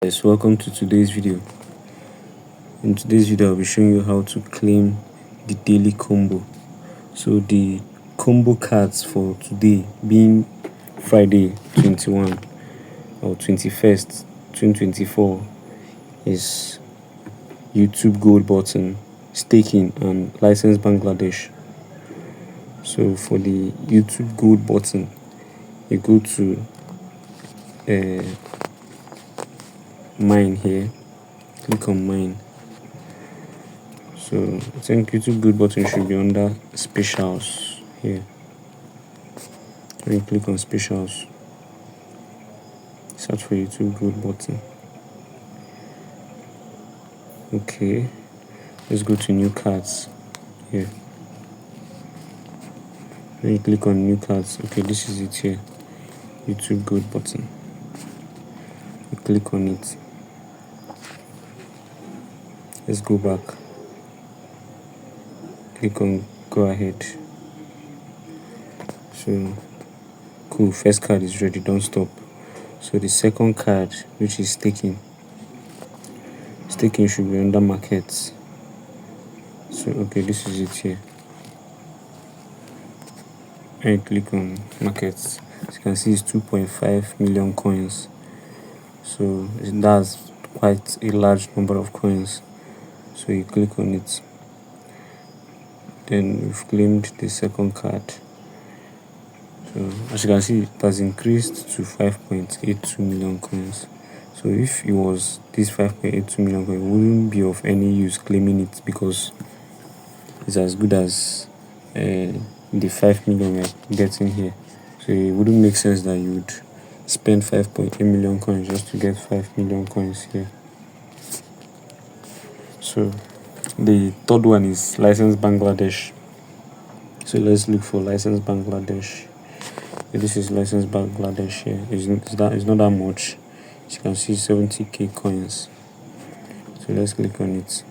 Guys, welcome to today's video. In today's video I'll be showing you how to claim the daily combo. So the combo cards for today, being Friday 21 or 21st 2024, is YouTube gold button, staking, and license Bangladesh. So for the YouTube gold button, you go to mine here, click on mine. So I think YouTube gold button should be under specials here. When you click on specials, search for YouTube gold button. Okay, let's go to new cards here. When you click on new cards, okay, this is it here, YouTube gold button. You click on it. Let's go back. Click on go ahead. So cool, first card is ready, don't stop. So the second card, which is staking should be under markets. So okay, this is it here. And you click on markets, as you can see it's 2.5 million coins. So that's quite a large number of coins. So you click on it, then we've claimed the second card. So as you can see, it has increased to 5.82 million coins. So if it was this 5.82 million coins, it wouldn't be of any use claiming it, because it's as good as the 5 million we're getting here. So it wouldn't make sense that you would spend 5.8 million coins just to get 5 million coins here. So the third one is license Bangladesh. So let's look for license Bangladesh. This is license Bangladesh here. It's not that much. As you can see, 70k coins. So let's click on it.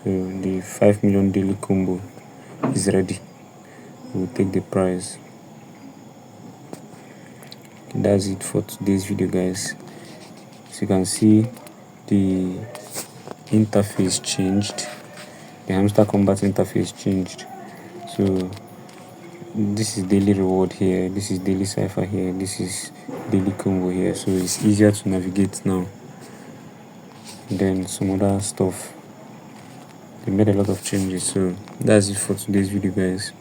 So the 5 million daily combo is ready. We'll take the prize. Okay, that's it for today's video, guys. As you can see, the interface changed. The Hamster Kombat interface changed. So this is daily reward here, this is daily cipher here, this is daily combo here. So it's easier to navigate now than some other stuff. They made a lot of changes. So that's it for today's video, guys.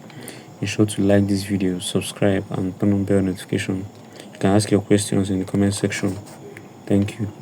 Be sure to like this video, subscribe, and turn on bell notification. You can ask your questions in the comment section. Thank you.